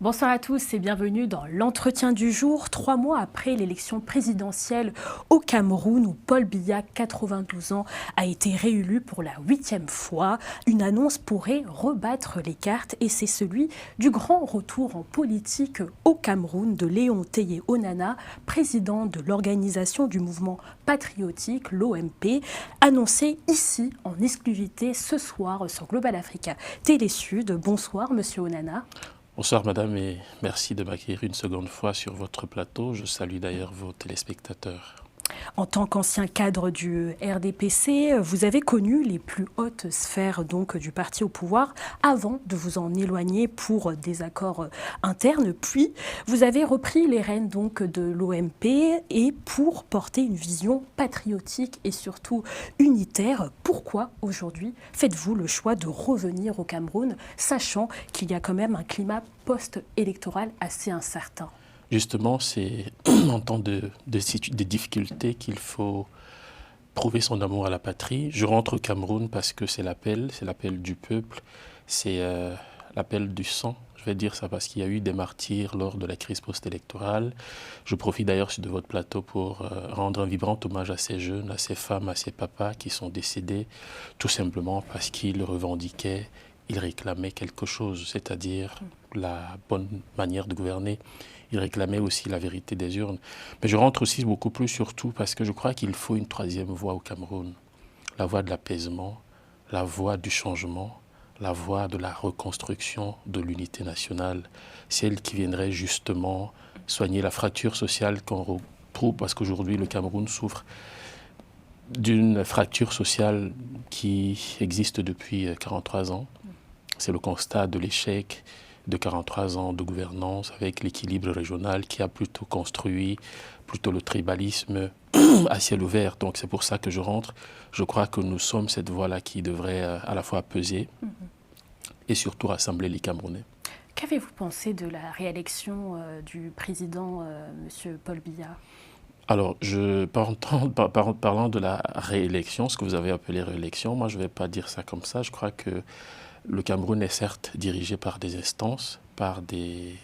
Bonsoir à tous et bienvenue dans l'entretien du jour. 3 mois après l'élection présidentielle au Cameroun où Paul Biya, 92 ans, a été réélu pour la 8e fois, une annonce pourrait rebattre les cartes et c'est celui du grand retour en politique au Cameroun de Léon Teye Onana, président de l'organisation du mouvement patriotique, l'OMP, annoncé ici en exclusivité ce soir sur Global Africa Télé Sud. Bonsoir Monsieur Onana. Bonsoir madame et merci de m'accueillir une seconde fois sur votre plateau. Je salue d'ailleurs vos téléspectateurs. En tant qu'ancien cadre du RDPC, vous avez connu les plus hautes sphères donc, du parti au pouvoir avant de vous en éloigner pour des accords internes. Puis, vous avez repris les rênes donc, de l'OMP et pour porter une vision patriotique et surtout unitaire. Pourquoi aujourd'hui faites-vous le choix de revenir au Cameroun, sachant qu'il y a quand même un climat post-électoral assez incertain ? Justement, c'est en temps de difficultés qu'il faut prouver son amour à la patrie. Je rentre au Cameroun parce que c'est l'appel du peuple, c'est l'appel du sang. Je vais dire ça parce qu'il y a eu des martyrs lors de la crise post-électorale. Je profite d'ailleurs de votre plateau pour rendre un vibrant hommage à ces jeunes, à ces femmes, à ces papas qui sont décédés, tout simplement parce qu'ils revendiquaient, ils réclamaient quelque chose, c'est-à-dire la bonne manière de gouverner. Ils réclamaient aussi la vérité des urnes. Mais je rentre aussi beaucoup plus surtout parce que je crois qu'il faut une troisième voie au Cameroun. La voie de l'apaisement, la voie du changement, la voie de la reconstruction de l'unité nationale. Celle qui viendrait justement soigner la fracture sociale qu'on retrouve parce qu'aujourd'hui le Cameroun souffre d'une fracture sociale qui existe depuis 43 ans. C'est le constat de l'échec de 43 ans de gouvernance avec l'équilibre régional qui a plutôt construit le tribalisme à ciel ouvert. Donc c'est pour ça que je rentre. Je crois que nous sommes cette voie-là qui devrait à la fois peser et surtout rassembler les Camerounais. Qu'avez-vous pensé de la réélection du président M. Paul Biya ? Alors, parlant de la réélection, ce que vous avez appelé réélection, moi je ne vais pas dire ça comme ça. Je crois que le Cameroun est certes dirigé par des instances, par des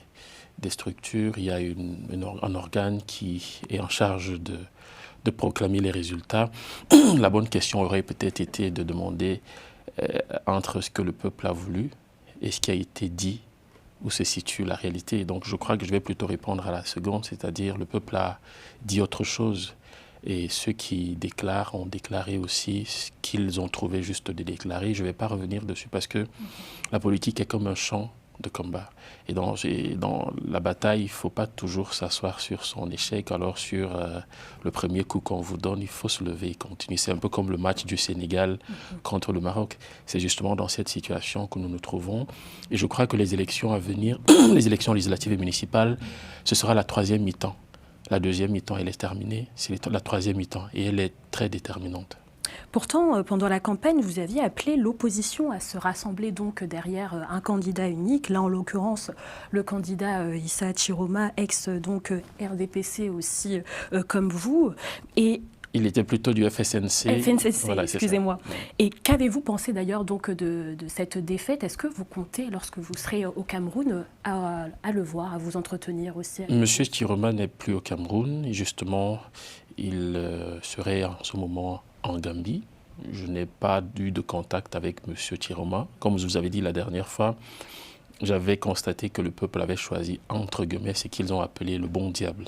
structures. Il y a un organe qui est en charge de proclamer les résultats. La bonne question aurait peut-être été de demander entre ce que le peuple a voulu et ce qui a été dit, où se situe la réalité. Donc je crois que je vais plutôt répondre à la seconde, c'est-à-dire le peuple a dit autre chose. Et ceux qui déclarent ont déclaré aussi ce qu'ils ont trouvé juste de déclarer. Je ne vais pas revenir dessus parce que la politique est comme un champ de combat. Et dans la bataille, il ne faut pas toujours s'asseoir sur son échec. Alors sur le premier coup qu'on vous donne, il faut se lever et continuer. C'est un peu comme le match du Sénégal contre le Maroc. C'est justement dans cette situation que nous nous trouvons. Et je crois que les élections à venir, les élections législatives et municipales, ce sera la troisième mi-temps. La deuxième mi-temps, elle est terminée. C'est la troisième mi-temps et elle est très déterminante. Pourtant, pendant la campagne, vous aviez appelé l'opposition à se rassembler donc derrière un candidat unique. Là, en l'occurrence, le candidat Issa Chiroma, ex donc RDPC aussi, comme vous. Et il était plutôt du FSNC. Voilà, excusez-moi. Et qu'avez-vous pensé d'ailleurs donc de cette défaite? Est-ce que vous comptez, lorsque vous serez au Cameroun, à le voir, à vous entretenir aussi? Monsieur Chiroma n'est plus au Cameroun. Et justement, il serait en ce moment en Gambie. Je n'ai pas eu de contact avec monsieur Chiroma. Comme je vous avais dit la dernière fois, j'avais constaté que le peuple avait choisi, entre guillemets, ce qu'ils ont appelé le bon diable.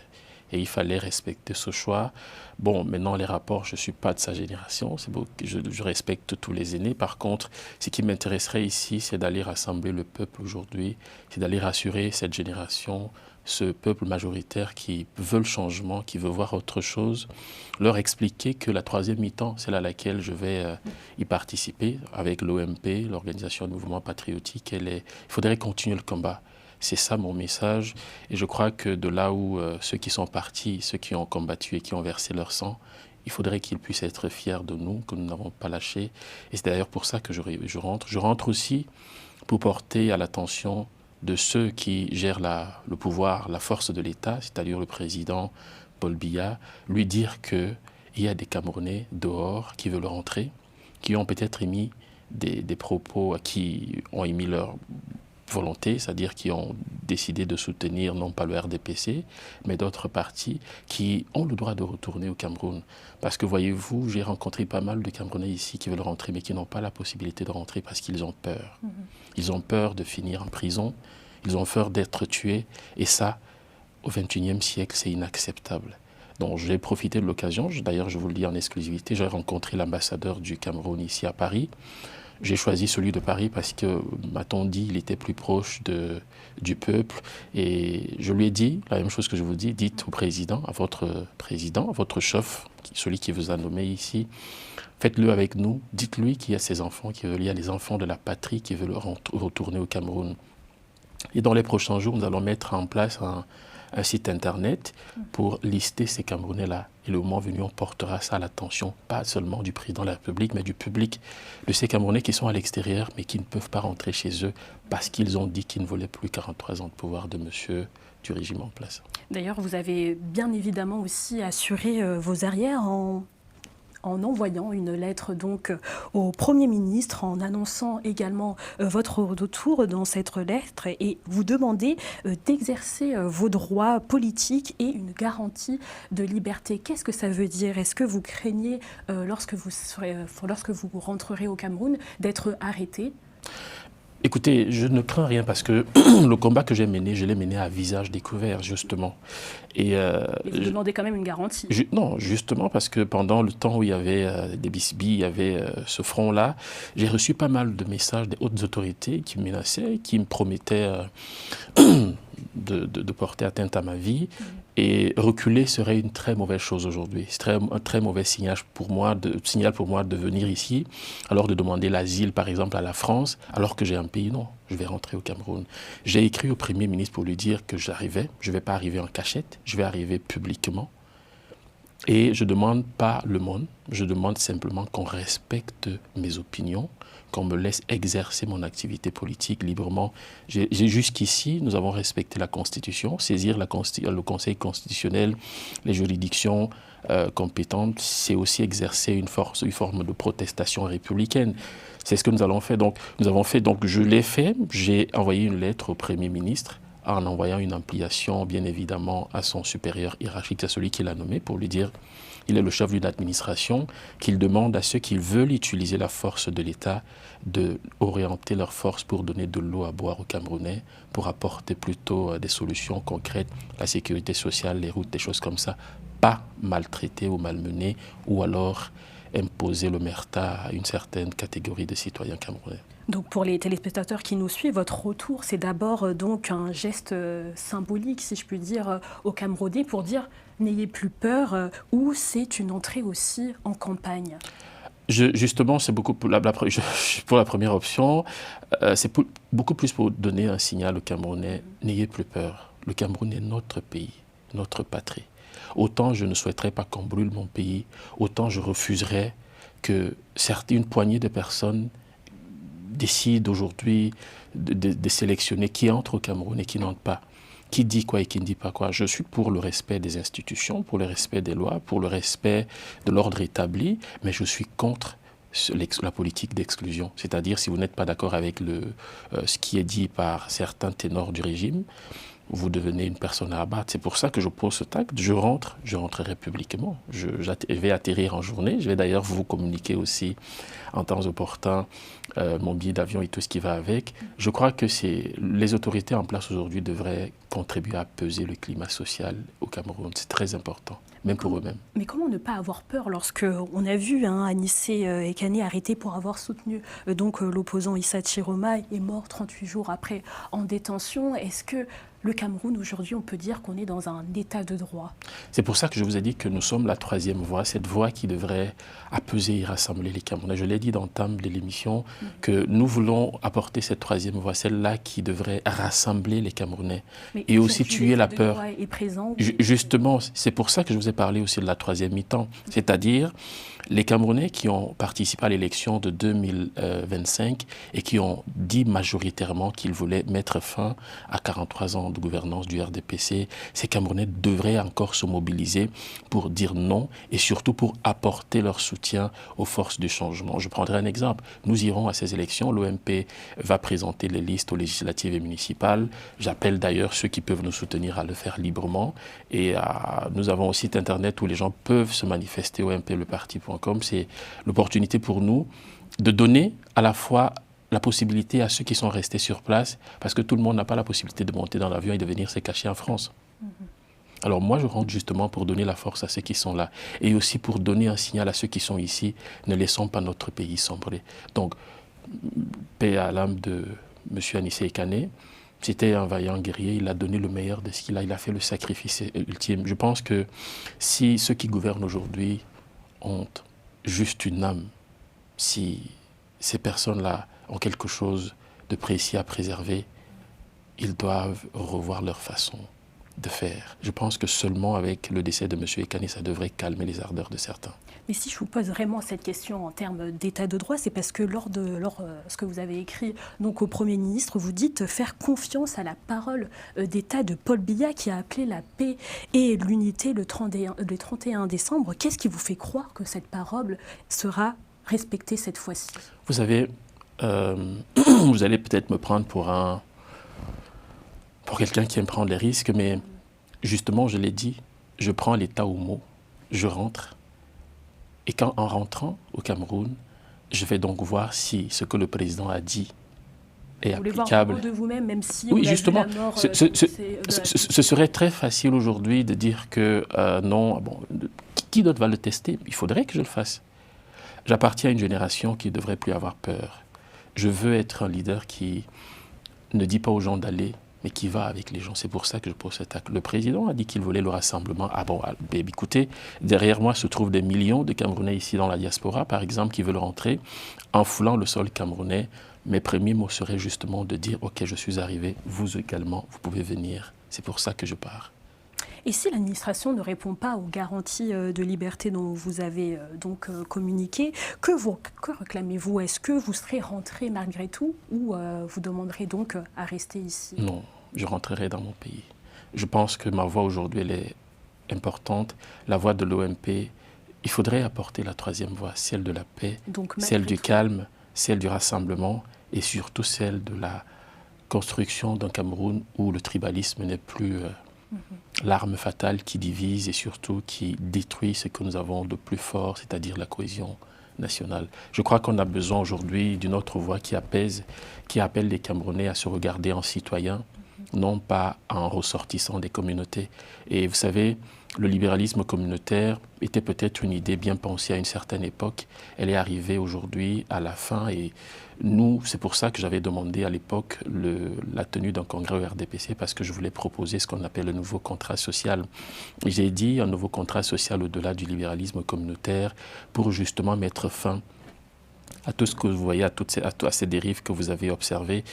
Et il fallait respecter ce choix. Bon, maintenant, les rapports, je ne suis pas de sa génération. C'est beau, je respecte tous les aînés. Par contre, ce qui m'intéresserait ici, c'est d'aller rassembler le peuple aujourd'hui, c'est d'aller rassurer cette génération, ce peuple majoritaire qui veut le changement, qui veut voir autre chose, leur expliquer que la troisième mi-temps, c'est là laquelle je vais y participer avec l'OMP, l'Organisation du mouvement patriotique. Il faudrait continuer le combat. C'est ça mon message. Et je crois que de là où ceux qui sont partis, ceux qui ont combattu et qui ont versé leur sang, il faudrait qu'ils puissent être fiers de nous, que nous n'avons pas lâché. Et c'est d'ailleurs pour ça que je rentre. Je rentre aussi pour porter à l'attention de ceux qui gèrent le pouvoir, la force de l'État, c'est-à-dire le président Paul Biya, lui dire qu'il y a des Camerounais dehors qui veulent rentrer, qui ont peut-être émis des propos, qui ont émis leur volonté, c'est-à-dire qui ont décidé de soutenir non pas le RDPC, mais d'autres partis qui ont le droit de retourner au Cameroun. Parce que voyez-vous, j'ai rencontré pas mal de Camerounais ici qui veulent rentrer, mais qui n'ont pas la possibilité de rentrer parce qu'ils ont peur. Ils ont peur de finir en prison, ils ont peur d'être tués, et ça, au XXIe siècle, c'est inacceptable. Donc j'ai profité de l'occasion, d'ailleurs je vous le dis en exclusivité, j'ai rencontré l'ambassadeur du Cameroun ici à Paris. J'ai choisi celui de Paris parce que, m'a-t-on dit, il était plus proche du peuple. Et je lui ai dit la même chose que je vous dis, dites au président, à votre chef, celui qui vous a nommé ici, faites-le avec nous, dites-lui qu'il y a ses enfants, il y a les enfants de la patrie qui veulent retourner au Cameroun. Et dans les prochains jours, nous allons mettre en place un site internet pour lister ces Camerounais-là. Et le moment venu, on portera ça à l'attention, pas seulement du président de la République, mais du public, de ces Camerounais qui sont à l'extérieur, mais qui ne peuvent pas rentrer chez eux parce qu'ils ont dit qu'ils ne voulaient plus 43 ans de pouvoir de monsieur du régime en place. D'ailleurs, vous avez bien évidemment aussi assuré vos arrières en envoyant une lettre donc au Premier ministre, en annonçant également votre retour dans cette lettre, et vous demandez d'exercer vos droits politiques et une garantie de liberté. Qu'est-ce que ça veut dire? Est-ce que vous craignez, lorsque vous rentrerez au Cameroun, d'être arrêté? Écoutez, je ne crains rien parce que le combat que j'ai mené, je l'ai mené à visage découvert, justement. Et vous demandez quand même une garantie? Non, justement parce que pendant le temps où il y avait des bisbilles, il y avait ce front-là, j'ai reçu pas mal de messages des hautes autorités qui me menaçaient, qui me promettaient de porter atteinte à ma vie. Et reculer serait une très mauvaise chose aujourd'hui. C'est un très mauvais signal pour moi de venir ici, alors de demander l'asile, par exemple, à la France, alors que j'ai un pays. Non, je vais rentrer au Cameroun. J'ai écrit au Premier ministre pour lui dire que j'arrivais. Je ne vais pas arriver en cachette, je vais arriver publiquement. Et je ne demande pas le monde, je demande simplement qu'on respecte mes opinions, qu'on me laisse exercer mon activité politique librement. Jusqu'ici, nous avons respecté la Constitution, saisir le Conseil constitutionnel, les juridictions compétentes, c'est aussi exercer une forme de protestation républicaine. C'est ce que nous avons fait. Donc, je l'ai fait, j'ai envoyé une lettre au Premier ministre, en envoyant une ampliation, bien évidemment, à son supérieur hiérarchique, à celui qui l'a nommé, pour lui dire il est le chef d'une administration, qu'il demande à ceux qui veulent utiliser la force de l'État d'orienter leur force pour donner de l'eau à boire aux Camerounais, pour apporter plutôt des solutions concrètes, la sécurité sociale, les routes, des choses comme ça, pas maltraiter ou malmener, ou alors imposer l'omerta à une certaine catégorie de citoyens camerounais. Donc pour les téléspectateurs qui nous suivent, votre retour, c'est d'abord donc un geste symbolique, si je puis dire, aux Camerounais pour dire n'ayez plus peur, ou c'est une entrée aussi en campagne? Justement, c'est beaucoup pour la première option, c'est beaucoup plus pour donner un signal aux Camerounais, n'ayez plus peur. Le Cameroun est notre pays, notre patrie. Autant je ne souhaiterais pas qu'on brûle mon pays, autant je refuserais que une poignée de personnes décide aujourd'hui de sélectionner qui entre au Cameroun et qui n'entre pas, qui dit quoi et qui ne dit pas quoi. Je suis pour le respect des institutions, pour le respect des lois, pour le respect de l'ordre établi, mais je suis contre la politique d'exclusion. C'est-à-dire, si vous n'êtes pas d'accord avec ce qui est dit par certains ténors du régime, vous devenez une personne à abattre. C'est pour ça que je pose ce acte. Je rentrerai publiquement. Je vais atterrir en journée. Je vais d'ailleurs vous communiquer aussi en temps opportun mon billet d'avion et tout ce qui va avec. Je crois que les autorités en place aujourd'hui devraient contribuer à peser le climat social au Cameroun. C'est très important, même pour eux-mêmes. Mais comment ne pas avoir peur lorsque on a vu Anissé Ekane arrêté pour avoir soutenu l'opposant Issa Chiroma est mort 38 jours après en détention? Est-ce que le Cameroun, aujourd'hui, on peut dire qu'on est dans un état de droit? C'est pour ça que je vous ai dit que nous sommes la troisième voie, cette voie qui devrait apaiser et rassembler les Camerounais. Je l'ai dit dans l'entame de l'émission, que nous voulons apporter cette troisième voie, celle-là qui devrait rassembler les Camerounais. et aussi tuer la peur. Est présent, Justement, c'est pour ça que je vous ai parlé aussi de la troisième mi-temps. C'est-à-dire les Camerounais qui ont participé à l'élection de 2025 et qui ont dit majoritairement qu'ils voulaient mettre fin à 43 ans de gouvernance du RDPC, ces Camerounais devraient encore se mobiliser pour dire non et surtout pour apporter leur soutien aux forces du changement. Je prendrai un exemple. Nous irons à ces élections. L'OMP va présenter les listes aux législatives et municipales. J'appelle d'ailleurs ceux qui peuvent nous soutenir à le faire librement. Et nous avons un site internet où les gens peuvent se manifester, ompleparti.com. C'est l'opportunité pour nous de donner à la fois la possibilité à ceux qui sont restés sur place, parce que tout le monde n'a pas la possibilité de monter dans l'avion et de venir se cacher en France. Alors moi, je rentre justement pour donner la force à ceux qui sont là et aussi pour donner un signal à ceux qui sont ici, ne laissons pas notre pays sombrer. Donc, paix à l'âme de M. Anissé Ekane, c'était un vaillant guerrier, il a donné le meilleur de ce qu'il a, il a fait le sacrifice ultime. Je pense que si ceux qui gouvernent aujourd'hui ont juste une âme, si ces personnes-là ont quelque chose de précis à préserver, ils doivent revoir leur façon de faire. Je pense que seulement avec le décès de M. Ekane, ça devrait calmer les ardeurs de certains. Mais si je vous pose vraiment cette question en termes d'état de droit, c'est parce que lors ce que vous avez écrit donc, au Premier ministre, vous dites faire confiance à la parole d'État de Paul Biya qui a appelé la paix et l'unité le 31 décembre. Qu'est-ce qui vous fait croire que cette parole sera respectée cette fois-ci? Vous savez, vous allez peut-être me prendre pour quelqu'un qui aime prendre les risques, mais justement, je l'ai dit, je prends l'État au mot, je rentre. Et en rentrant au Cameroun, je vais donc voir si ce que le président a dit est applicable. Vous voulez voir de vous-même, même si oui, on justement, a vu la mort, ce serait très facile aujourd'hui de dire que non, bon, qui d'autre va le tester? Il faudrait que je le fasse. J'appartiens à une génération qui ne devrait plus avoir peur. Je veux être un leader qui ne dit pas aux gens d'aller, mais qui va avec les gens. C'est pour ça que je pose cet acte. Le président a dit qu'il voulait le rassemblement. Ah bon, écoutez, derrière moi se trouvent des millions de Camerounais ici dans la diaspora, par exemple, qui veulent rentrer en foulant le sol camerounais. Mes premiers mots seraient justement de dire, OK, je suis arrivé, vous également, vous pouvez venir. C'est pour ça que je pars. Et si l'administration ne répond pas aux garanties de liberté dont vous avez communiqué, que réclamez-vous? Est-ce que vous serez rentré malgré tout ou vous demanderez donc à rester ici? Non, je rentrerai dans mon pays. Je pense que ma voix aujourd'hui, elle est importante. La voix de l'OMP, il faudrait apporter la troisième voix, celle de la paix, celle du calme, celle du rassemblement et surtout celle de la construction d'un Cameroun où le tribalisme n'est plus l'arme fatale qui divise et surtout qui détruit ce que nous avons de plus fort, c'est-à-dire la cohésion nationale. Je crois qu'on a besoin aujourd'hui d'une autre voix qui apaise, qui appelle les Camerounais à se regarder en citoyens, non pas en ressortissant des communautés. Et vous savez, le libéralisme communautaire était peut-être une idée bien pensée à une certaine époque. Elle est arrivée aujourd'hui à la fin et nous, c'est pour ça que j'avais demandé à l'époque la tenue d'un congrès au RDPC parce que je voulais proposer ce qu'on appelle le nouveau contrat social. J'ai dit un nouveau contrat social au-delà du libéralisme communautaire pour justement mettre fin à tout ce que vous voyez, à ces dérives que vous avez observées.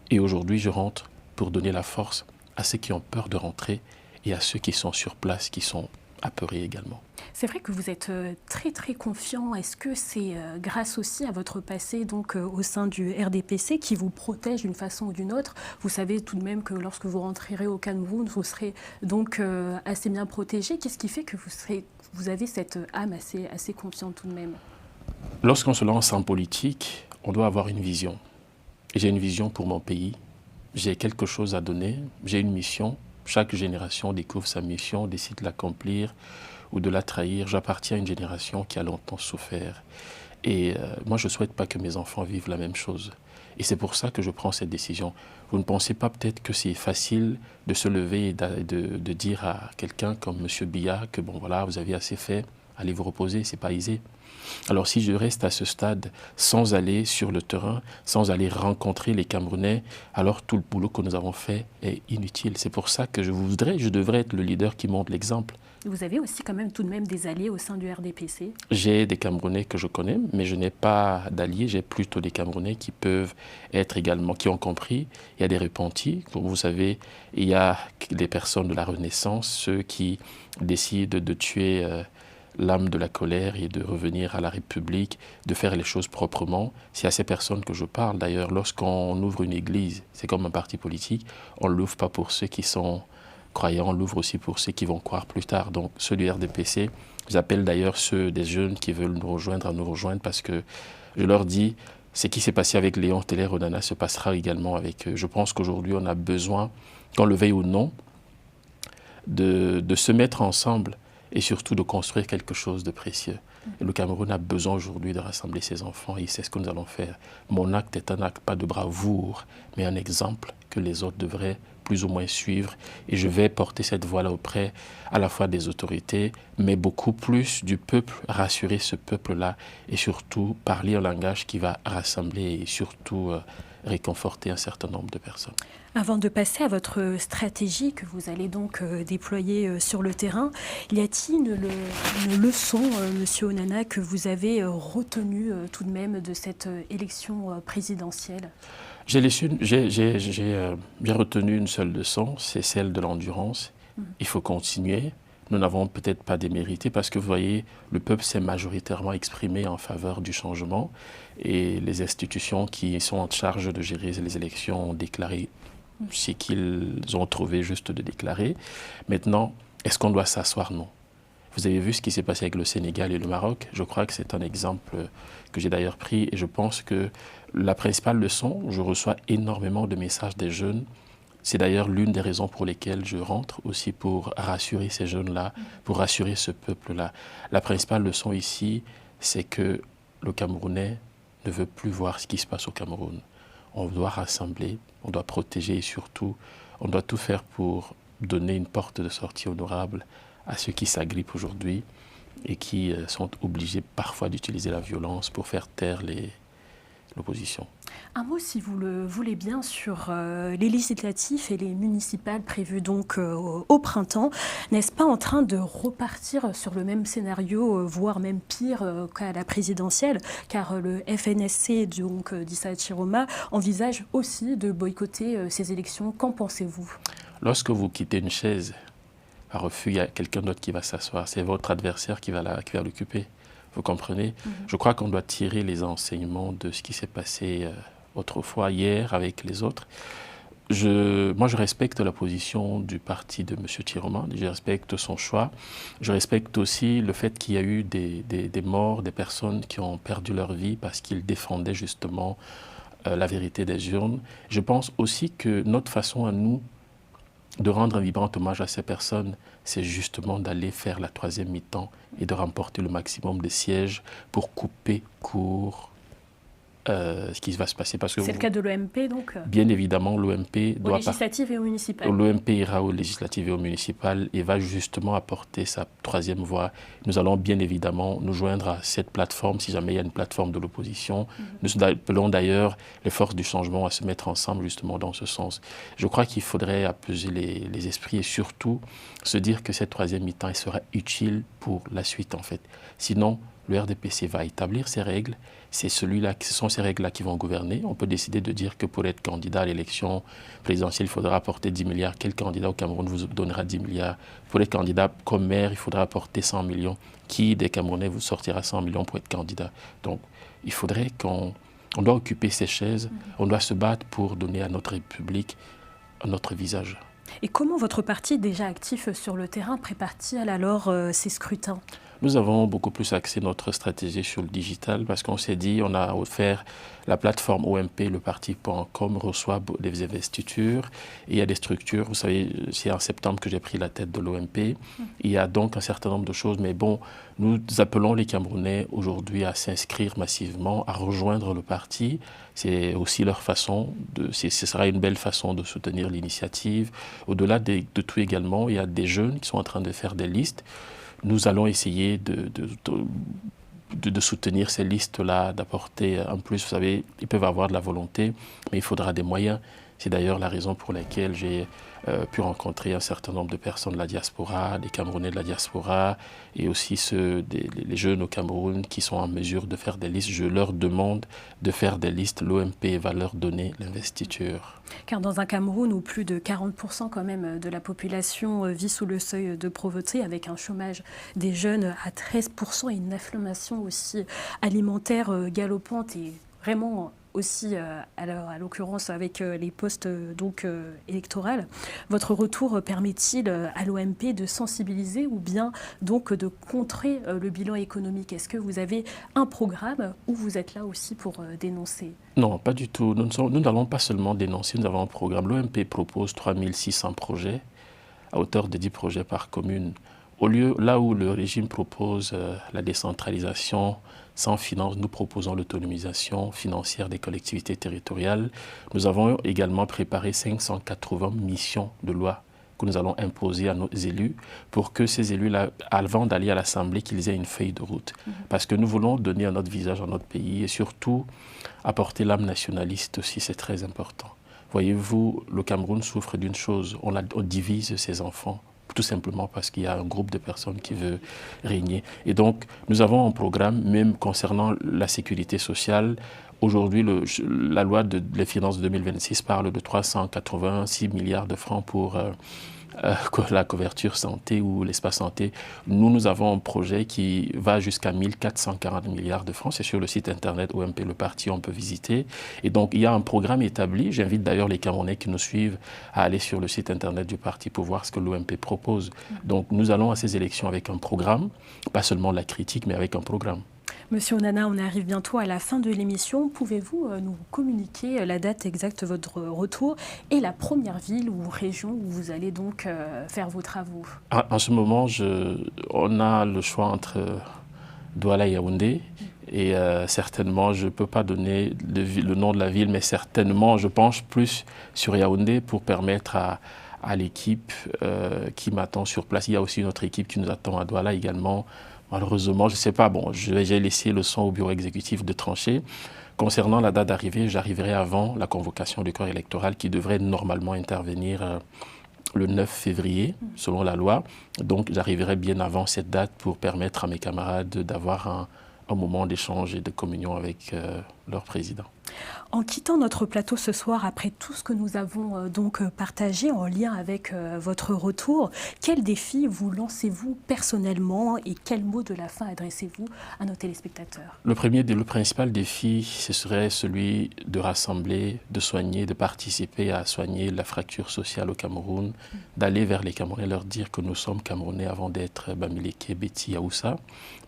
Et aujourd'hui, je rentre pour donner la force à ceux qui ont peur de rentrer et à ceux qui sont sur place, qui sont apeurés également. C'est vrai que vous êtes très très confiant. Est-ce que c'est grâce aussi à votre passé donc au sein du RDPC qui vous protège d'une façon ou d'une autre? Vous savez tout de même que lorsque vous rentrerez au Cameroun, vous serez donc assez bien protégé. Qu'est-ce qui fait que vous avez cette âme assez confiante tout de même? Lorsqu'on se lance en politique, on doit avoir une vision. Et j'ai une vision pour mon pays. J'ai quelque chose à donner. J'ai une mission. Chaque génération découvre sa mission, décide de l'accomplir ou de la trahir. J'appartiens à une génération qui a longtemps souffert. Et moi, je ne souhaite pas que mes enfants vivent la même chose. Et c'est pour ça que je prends cette décision. Vous ne pensez pas peut-être que c'est facile de se lever et de dire à quelqu'un comme M. Biya que bon voilà, vous avez assez fait, allez vous reposer, c'est pas aisé. Alors si je reste à ce stade sans aller sur le terrain, sans aller rencontrer les Camerounais, alors tout le boulot que nous avons fait est inutile. C'est pour ça que je devrais être le leader qui montre l'exemple. Vous avez aussi quand même tout de même des alliés au sein du RDPC? J'ai des Camerounais que je connais, mais je n'ai pas d'alliés. J'ai plutôt des Camerounais qui peuvent être également, qui ont compris. Il y a des repentis. Comme vous savez, il y a des personnes de la Renaissance, ceux qui décident de tuer l'âme de la colère et de revenir à la République, de faire les choses proprement. C'est à ces personnes que je parle. D'ailleurs, lorsqu'on ouvre une église, c'est comme un parti politique, on ne l'ouvre pas pour ceux qui sont croyants, on l'ouvre aussi pour ceux qui vont croire plus tard. Donc ceux du RDPC, j'appelle d'ailleurs ceux des jeunes qui veulent nous rejoindre à nous rejoindre parce que je leur dis, ce qui s'est passé avec Léon Teller Onana se passera également avec eux. Je pense qu'aujourd'hui, on a besoin, qu'on le veuille ou non, de se mettre ensemble et surtout de construire quelque chose de précieux. Et le Cameroun a besoin aujourd'hui de rassembler ses enfants et c'est ce que nous allons faire. Mon acte est un acte pas de bravoure, mais un exemple que les autres devraient plus ou moins suivre. Et je vais porter cette voix-là auprès à la fois des autorités, mais beaucoup plus du peuple, rassurer ce peuple-là et surtout parler un langage qui va rassembler et surtout réconforter un certain nombre de personnes. Avant de passer à votre stratégie que vous allez donc déployer sur le terrain, y a-t-il une leçon, Monsieur Onana, que vous avez retenue tout de même de cette élection présidentielle? J'ai retenu une seule leçon, c'est celle de l'endurance. Il faut continuer. Nous n'avons peut-être pas démérité parce que vous voyez, le peuple s'est majoritairement exprimé en faveur du changement et les institutions qui sont en charge de gérer les élections ont déclaré ce qu'ils ont trouvé juste de déclarer. Maintenant, est-ce qu'on doit s'asseoir? Non. Vous avez vu ce qui s'est passé avec le Sénégal et le Maroc. Je crois que c'est un exemple que j'ai d'ailleurs pris et je pense que la principale leçon, je reçois énormément de messages des jeunes. C'est d'ailleurs l'une des raisons pour lesquelles je rentre aussi pour rassurer ces jeunes-là, pour rassurer ce peuple-là. La principale leçon ici, c'est que le Camerounais ne veut plus voir ce qui se passe au Cameroun. On doit rassembler, on doit protéger et surtout, on doit tout faire pour donner une porte de sortie honorable à ceux qui s'agrippent aujourd'hui et qui sont obligés parfois d'utiliser la violence pour faire taire l'opposition. Un mot, si vous le voulez bien, sur les législatives et les municipales prévues donc au printemps. N'est-ce pas en train de repartir sur le même scénario, voire même pire qu'à la présidentielle, car le FNSC donc d'Issa Chiroma envisage aussi de boycotter ces élections. Qu'en pensez-vous? Lorsque vous quittez une chaise, à refus, il y a quelqu'un d'autre qui va s'asseoir. C'est votre adversaire qui va l'occuper. Vous comprenez? Je crois qu'on doit tirer les enseignements de ce qui s'est passé autrefois, hier, avec les autres. Moi, je respecte la position du parti de M. Chiroma, je respecte son choix. Je respecte aussi le fait qu'il y a eu des morts, des personnes qui ont perdu leur vie parce qu'ils défendaient justement la vérité des urnes. Je pense aussi que notre façon à nous de rendre un vibrant hommage à ces personnes, c'est justement d'aller faire la troisième mi-temps et de remporter le maximum de sièges pour couper court ce qui va se passer. C'est le cas de l'OMP, donc? Bien évidemment, l'OMP doit... Aux législatives et aux municipales. L'OMP ira aux législatives et aux municipales et va justement apporter sa troisième voie. Nous allons bien évidemment nous joindre à cette plateforme, si jamais il y a une plateforme de l'opposition. Nous appelons d'ailleurs les forces du changement à se mettre ensemble justement dans ce sens. Je crois qu'il faudrait apaiser les esprits et surtout se dire que cette troisième mi-temps sera utile pour la suite en fait. Sinon, le RDPC va établir ses règles. Ce sont ces règles-là qui vont gouverner. On peut décider de dire que pour être candidat à l'élection présidentielle, il faudra apporter 10 milliards. Quel candidat au Cameroun vous donnera 10 milliards? Pour être candidat comme maire, il faudra apporter 100 millions. Qui des Camerounais vous sortira 100 millions pour être candidat? Donc, il faudrait qu'on doit occuper ces chaises. On doit se battre pour donner à notre République un autre visage. Et comment votre parti, déjà actif sur le terrain, prépare-t-il alors ces scrutins? Nous avons beaucoup plus axé notre stratégie sur le digital parce qu'on s'est dit, on a offert la plateforme OMP, le parti.com reçoit des investitures. Et il y a des structures, vous savez, c'est en septembre que j'ai pris la tête de l'OMP. Il y a donc un certain nombre de choses, mais bon, nous appelons les Camerounais aujourd'hui à s'inscrire massivement, à rejoindre le parti. C'est aussi leur façon, ce sera une belle façon de soutenir l'initiative. Au-delà de tout également, il y a des jeunes qui sont en train de faire des listes. Nous allons essayer de soutenir ces listes-là, d'apporter un plus. Vous savez, ils peuvent avoir de la volonté, mais il faudra des moyens. C'est d'ailleurs la raison pour laquelle j'ai pu rencontrer un certain nombre de personnes de la diaspora, des Camerounais de la diaspora et aussi les jeunes au Cameroun qui sont en mesure de faire des listes. Je leur demande de faire des listes. L'OMP va leur donner l'investiture. Car dans un Cameroun où plus de 40% quand même de la population vit sous le seuil de pauvreté, avec un chômage des jeunes à 13% et une inflation aussi alimentaire galopante et vraiment aussi, à l'occurrence avec les postes électoraux, votre retour permet-il à l'OMP de sensibiliser ou bien donc de contrer le bilan économique? Est-ce que vous avez un programme ou vous êtes là aussi pour dénoncer? Non, pas du tout. Nous n'allons pas seulement dénoncer, nous avons un programme. L'OMP propose 3600 projets à hauteur de 10 projets par commune. Au lieu, là où le régime propose la décentralisation sans finance, nous proposons l'autonomisation financière des collectivités territoriales. Nous avons également préparé 580 missions de loi que nous allons imposer à nos élus pour que ces élus-là, avant d'aller à l'Assemblée, qu'ils aient une feuille de route. Parce que nous voulons donner un autre visage à notre pays et surtout apporter l'âme nationaliste aussi, c'est très important. Voyez-vous, le Cameroun souffre d'une chose, on divise ses enfants, tout simplement parce qu'il y a un groupe de personnes qui veut régner. Et donc, nous avons un programme, même concernant la sécurité sociale. Aujourd'hui, la loi des finances 2026 parle de 386 milliards de francs pour la couverture santé ou l'espace santé. Nous avons un projet qui va jusqu'à 1440 milliards de francs. C'est sur le site internet OMP, le parti, on peut visiter. Et donc, il y a un programme établi. J'invite d'ailleurs les Camerounais qui nous suivent à aller sur le site internet du parti pour voir ce que l'OMP propose. Donc, nous allons à ces élections avec un programme, pas seulement la critique, mais avec un programme. Monsieur Onana, on arrive bientôt à la fin de l'émission. Pouvez-vous nous communiquer la date exacte de votre retour et la première ville ou région où vous allez donc faire vos travaux? En ce moment, on a le choix entre Douala et Yaoundé. Et certainement, je ne peux pas donner le nom de la ville, mais certainement, je penche plus sur Yaoundé pour permettre à l'équipe qui m'attend sur place. Il y a aussi une autre équipe qui nous attend à Douala également. Malheureusement, je ne sais pas, bon, j'ai laissé le soin au bureau exécutif de trancher. Concernant la date d'arrivée, j'arriverai avant la convocation du corps électoral qui devrait normalement intervenir le 9 février, selon la loi. Donc, j'arriverai bien avant cette date pour permettre à mes camarades d'avoir un moment d'échange et de communion avec leur président. En quittant notre plateau ce soir, après tout ce que nous avons donc partagé en lien avec votre retour, quel défi vous lancez-vous personnellement et quel mot de la fin adressez-vous à nos téléspectateurs? Le principal défi, ce serait celui de rassembler, de soigner, de participer à soigner la fracture sociale au Cameroun, d'aller vers les Camerounais, leur dire que nous sommes Camerounais avant d'être Bamileke, Beti, Yaoussa,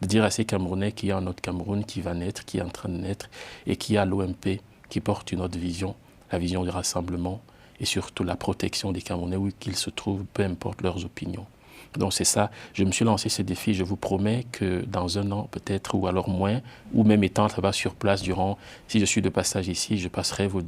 de dire à ces Camerounais qu'il y a un autre Cameroun qui va naître, qui est en train de naître et qui a l'OMP qui porte une autre vision, la vision du rassemblement et surtout la protection des Camerounais où qu'ils se trouvent, peu importe leurs opinions. Donc c'est ça, je me suis lancé ce défi, je vous promets que dans un an peut-être, ou alors moins, ou même étant là-bas sur place si je suis de passage ici, je passerai vous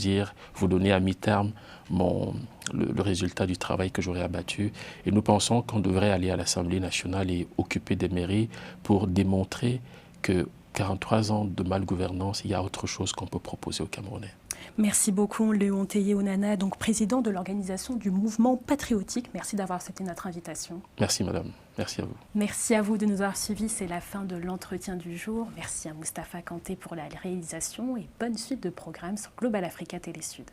donner à mi-terme le résultat du travail que j'aurai abattu. Et nous pensons qu'on devrait aller à l'Assemblée nationale et occuper des mairies pour démontrer que 43 ans de malgouvernance, il y a autre chose qu'on peut proposer aux Camerounais. Merci beaucoup, Léon Onana, donc président de l'organisation du mouvement patriotique. Merci d'avoir accepté notre invitation. Merci, madame. Merci à vous. Merci à vous de nous avoir suivis. C'est la fin de l'entretien du jour. Merci à Moustapha Kanté pour la réalisation et bonne suite de programmes sur Global Africa Télé Sud.